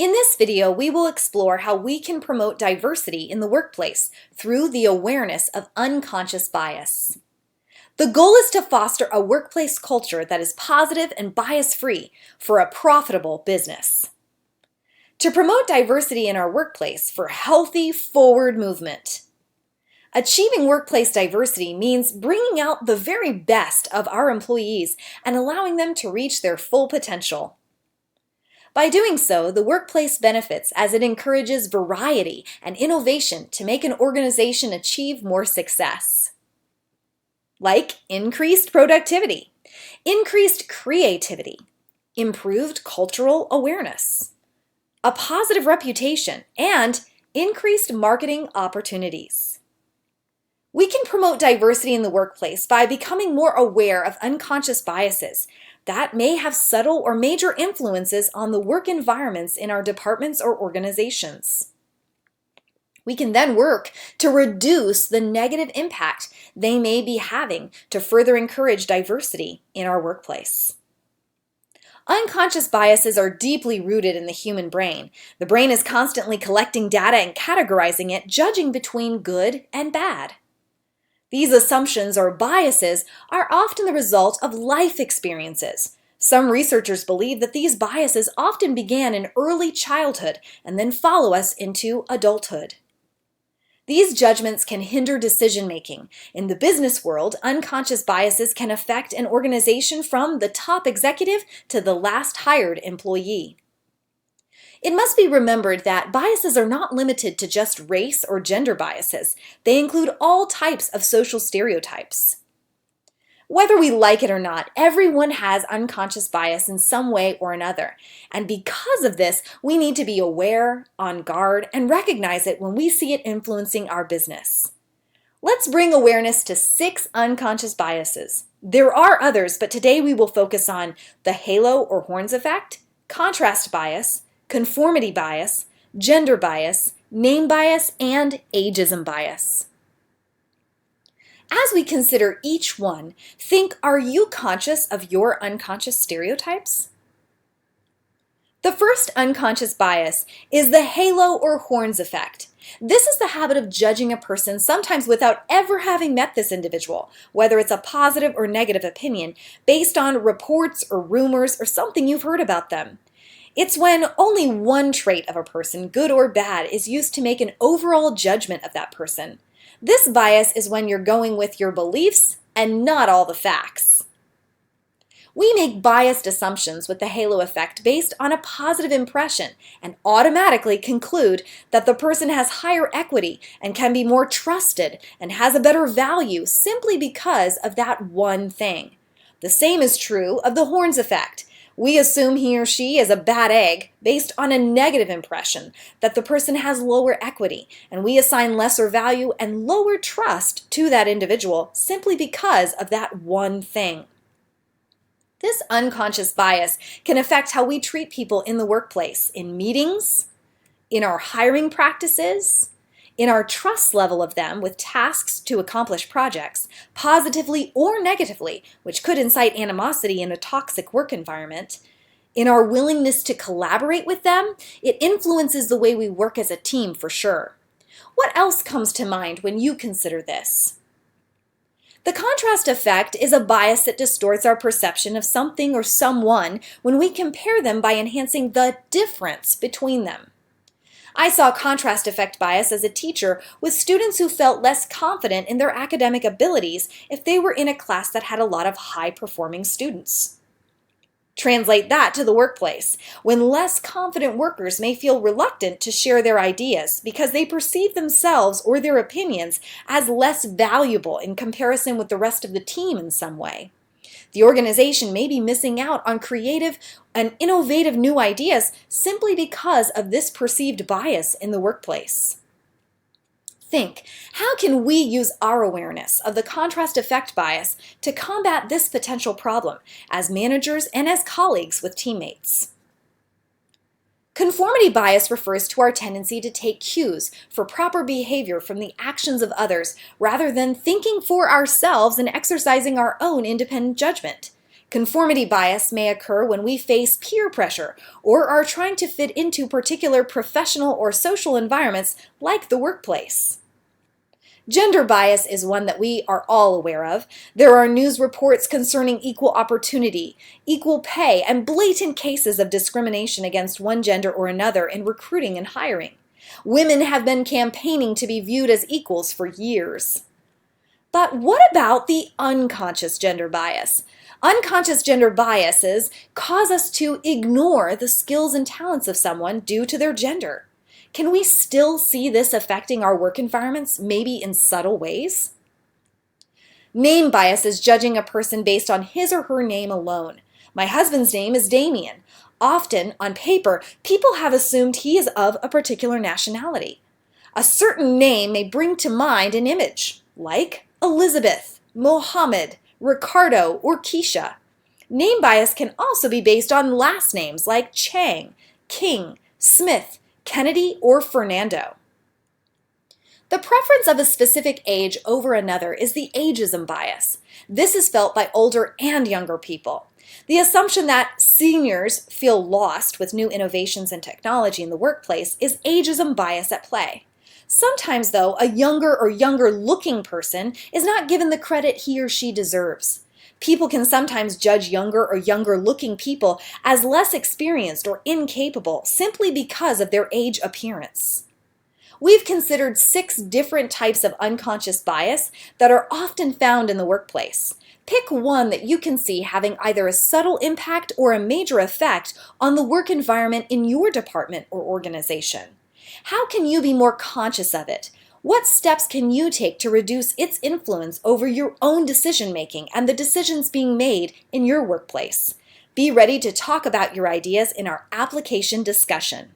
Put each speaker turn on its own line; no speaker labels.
In this video, we will explore how we can promote diversity in the workplace through the awareness of unconscious bias. The goal is to foster a workplace culture that is positive and bias-free for a profitable business. To promote diversity in our workplace for healthy forward movement. Achieving workplace diversity means bringing out the very best of our employees and allowing them to reach their full potential. By doing so, the workplace benefits as it encourages variety and innovation to make an organization achieve more success. Like increased productivity, increased creativity, improved cultural awareness, a positive reputation, and increased marketing opportunities. We can promote diversity in the workplace by becoming more aware of unconscious biases that may have subtle or major influences on the work environments in our departments or organizations. We can then work to reduce the negative impact they may be having to further encourage diversity in our workplace. Unconscious biases are deeply rooted in the human brain. The brain is constantly collecting data and categorizing it, judging between good and bad. These assumptions or biases are often the result of life experiences. Some researchers believe that these biases often began in early childhood and then follow us into adulthood. These judgments can hinder decision-making. In the business world, unconscious biases can affect an organization from the top executive to the last hired employee. It must be remembered that biases are not limited to just race or gender biases. They include all types of social stereotypes. Whether we like it or not, everyone has unconscious bias in some way or another. And because of this, we need to be aware, on guard, and recognize it when we see it influencing our business. Let's bring awareness to 6 unconscious biases. There are others, but today we will focus on the halo or horns effect, contrast bias, conformity bias, gender bias, name bias, and ageism bias. As we consider each one, think, are you conscious of your unconscious stereotypes? The first unconscious bias is the halo or horns effect. This is the habit of judging a person sometimes without ever having met this individual, whether it's a positive or negative opinion, based on reports or rumors or something you've heard about them. It's when only one trait of a person, good or bad, is used to make an overall judgment of that person. This bias is when you're going with your beliefs and not all the facts. We make biased assumptions with the halo effect based on a positive impression and automatically conclude that the person has higher equity and can be more trusted and has a better value simply because of that one thing. The same is true of the horns effect. We assume he or she is a bad egg based on a negative impression that the person has lower equity, and we assign lesser value and lower trust to that individual simply because of that one thing. This unconscious bias can affect how we treat people in the workplace, in meetings, in our hiring practices, in our trust level of them with tasks to accomplish projects, positively or negatively, which could incite animosity in a toxic work environment. In our willingness to collaborate with them, it influences the way we work as a team for sure. What else comes to mind when you consider this? The contrast effect is a bias that distorts our perception of something or someone when we compare them by enhancing the difference between them. I saw contrast effect bias as a teacher with students who felt less confident in their academic abilities if they were in a class that had a lot of high-performing students. Translate that to the workplace, when less confident workers may feel reluctant to share their ideas because they perceive themselves or their opinions as less valuable in comparison with the rest of the team in some way. The organization may be missing out on creative and innovative new ideas simply because of this perceived bias in the workplace. Think, how can we use our awareness of the contrast effect bias to combat this potential problem as managers and as colleagues with teammates? Conformity bias refers to our tendency to take cues for proper behavior from the actions of others rather than thinking for ourselves and exercising our own independent judgment. Conformity bias may occur when we face peer pressure or are trying to fit into particular professional or social environments like the workplace. Gender bias is one that we are all aware of. There are news reports concerning equal opportunity, equal pay, and blatant cases of discrimination against one gender or another in recruiting and hiring. Women have been campaigning to be viewed as equals for years. But what about the unconscious gender bias? Unconscious gender biases cause us to ignore the skills and talents of someone due to their gender. Can we still see this affecting our work environments, maybe in subtle ways? Name bias is judging a person based on his or her name alone. My husband's name is Damien. Often, on paper, people have assumed he is of a particular nationality. A certain name may bring to mind an image, like Elizabeth, Mohammed, Ricardo, or Keisha. Name bias can also be based on last names like Chang, King, Smith, Kennedy, or Fernando. The preference of a specific age over another is the ageism bias. This is felt by older and younger people. The assumption that seniors feel lost with new innovations and technology in the workplace is ageism bias at play. Sometimes, though, a younger or younger-looking person is not given the credit he or she deserves. People can sometimes judge younger or younger-looking people as less experienced or incapable simply because of their age appearance. We've considered 6 different types of unconscious bias that are often found in the workplace. Pick one that you can see having either a subtle impact or a major effect on the work environment in your department or organization. How can you be more conscious of it? What steps can you take to reduce its influence over your own decision-making and the decisions being made in your workplace? Be ready to talk about your ideas in our application discussion.